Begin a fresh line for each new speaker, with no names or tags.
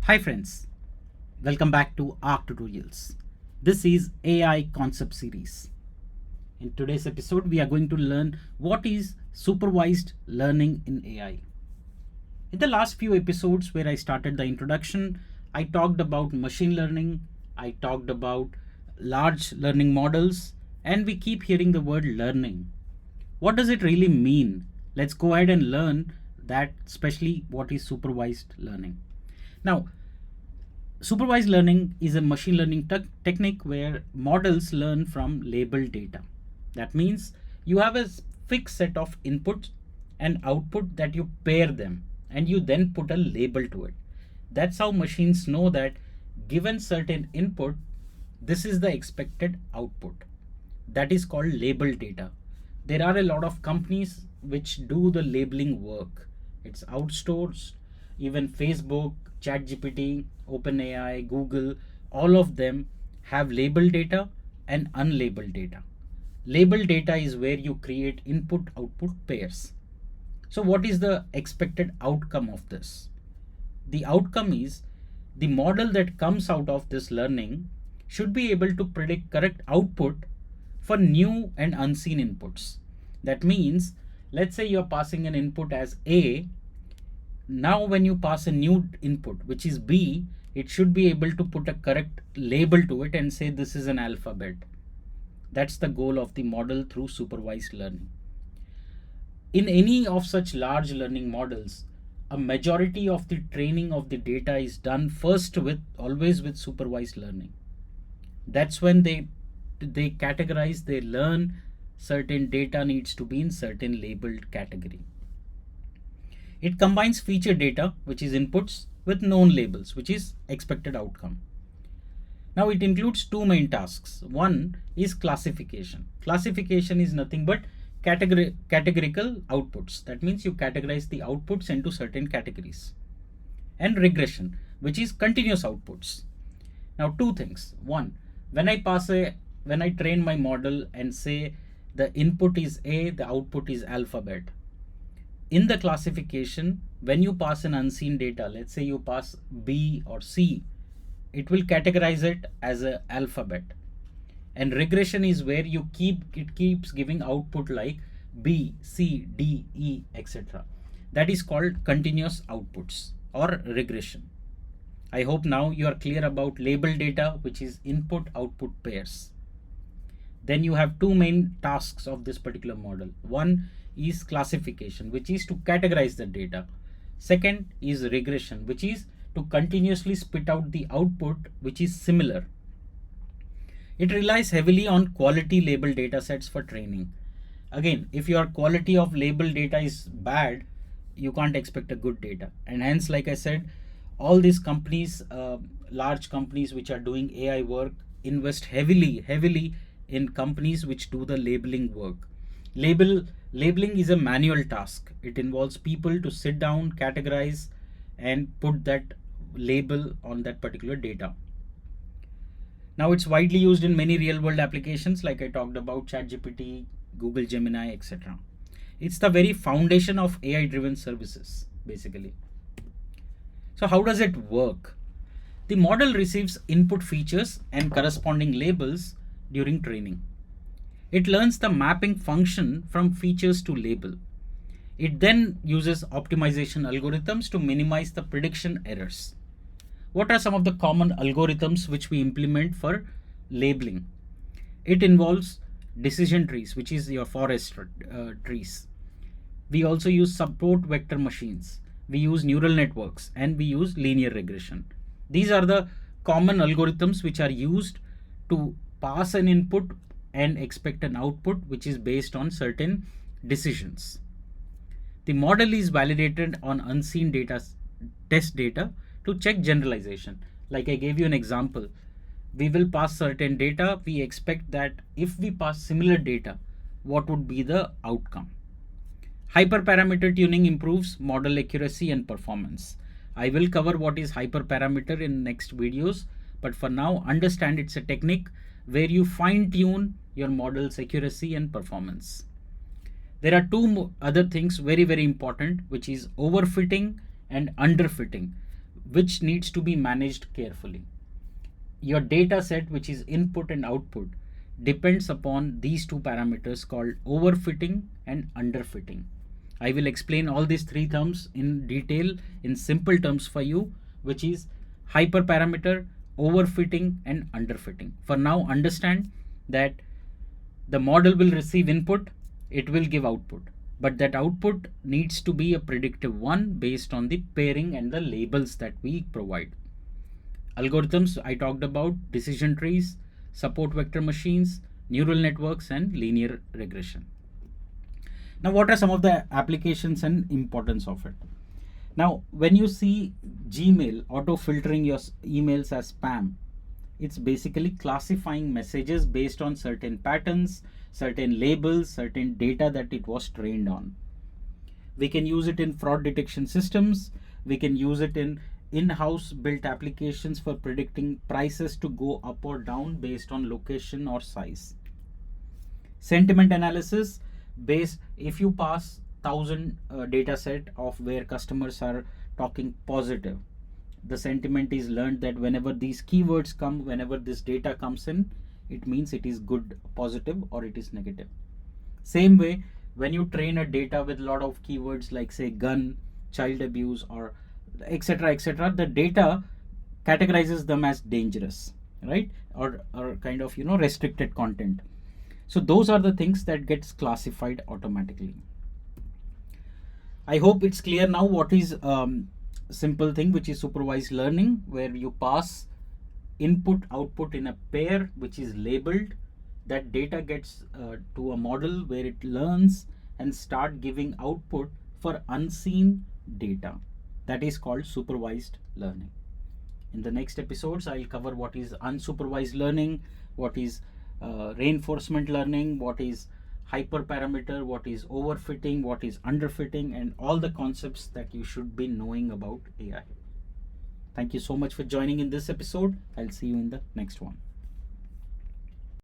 Hi friends, welcome back to ARC Tutorials. This is AI concept series. In today's episode, we are going to learn what is supervised learning in AI. In the last few episodes where I started the introduction, I talked about machine learning, I talked about large learning models, and we keep hearing the word learning. What does it really mean? Let's go ahead and learn that, especially what is supervised learning. Now, supervised learning is a machine learning technique where models learn from labeled data. That means you have a fixed set of input and output that you pair them and you then put a label to it. That's how machines know that given certain input, this is the expected output. That is called labeled data. There are a lot of companies which do the labeling work. It's outsourced. Even Facebook, ChatGPT, OpenAI, Google, all of them have labeled data and unlabeled data. Labeled data is where you create input output pairs. So what is the expected outcome of this? The outcome is the model that comes out of this learning should be able to predict correct output for new and unseen inputs. That means, let's say you're passing an input as A. Now when you pass a new input, which is B, it should be able to put a correct label to it and say this is an alphabet. That's the goal of the model through supervised learning. In any of such large learning models, a majority of the training of the data is done first always with supervised learning. That's when they categorize, they learn certain data needs to be in certain labeled category. It combines feature data, which is inputs, with known labels, which is expected outcome. Now it includes two main tasks. One is classification. Classification is nothing but categorical outputs. That means you categorize the outputs into certain categories. And regression, which is continuous outputs. Now two things. One, when I train my model and say the input is A, the output is alphabet. In the classification, when you pass an unseen data, let's say you pass B or C, it will categorize it as an alphabet. And regression is where it keeps giving output like B, C, D, E, etc. That is called continuous outputs or regression. I hope now you are clear about label data, which is input output pairs. Then you have two main tasks of this particular model. One is classification, which is to categorize the data. Second is regression, which is to continuously spit out the output which is similar. It relies heavily on quality label data sets for training. Again, if your quality of label data is bad, you can't expect a good data. And hence, like I said, all these companies, large companies which are doing AI work, invest heavily in companies which do the labeling work. Labeling is a manual task. It involves people to sit down, categorize, and put that label on that particular data. Now it's widely used in many real world applications like I talked about ChatGPT, Google Gemini, etc. It's the very foundation of AI driven services basically. So how does it work? The model receives input features and corresponding labels during training. It learns the mapping function from features to label. It then uses optimization algorithms to minimize the prediction errors. What are some of the common algorithms which we implement for labeling? It involves decision trees, which is your forest trees. We also use support vector machines. We use neural networks and we use linear regression. These are the common algorithms which are used to pass an input and expect an output which is based on certain decisions. The model is validated on unseen data, test data to check generalization. Like I gave you an example, we will pass certain data. We expect that if we pass similar data, what would be the outcome? Hyperparameter tuning improves model accuracy and performance. I will cover what is hyperparameter in next videos, but for now, understand it's a technique where you fine tune your model's accuracy and performance. There are two other things very important, which is overfitting and underfitting. which needs to be managed carefully. Your data set, which is input and output, depends upon these two parameters called overfitting and underfitting. I will explain all these three terms in detail in simple terms for you, which is hyperparameter, overfitting, and underfitting. For now, understand that the model will receive input, it will give output, but that output needs to be a predictive one based on the pairing and the labels that we provide. Algorithms, I talked about decision trees, support vector machines, neural networks, and linear regression. Now, what are some of the applications and importance of it? Now, when you see Gmail auto filtering your emails as spam, it's basically classifying messages based on certain patterns, certain labels, certain data that it was trained on. We can use it in fraud detection systems. We can use it in in-house built applications for predicting prices to go up or down based on location or size. Sentiment analysis, based if you pass 1,000 data set of where customers are talking positive, the sentiment is learned that whenever these keywords come, whenever this data comes in, it means it is good, positive, or it is negative. Same way, when you train a data with a lot of keywords like say gun, child abuse, or etc., the data categorizes them as dangerous, right? Or kind of restricted content. So those are the things that gets classified automatically. I hope it's clear now what is simple thing, which is supervised learning, where you pass input output in a pair which is labeled. That data gets to a model where it learns and start giving output for unseen data. That is called supervised learning. In the next episodes, I'll cover what is unsupervised learning, what is reinforcement learning, what is hyperparameter, what is overfitting, what is underfitting, and all the concepts that you should be knowing about AI. Thank you so much for joining in this episode. I'll see you in the next one.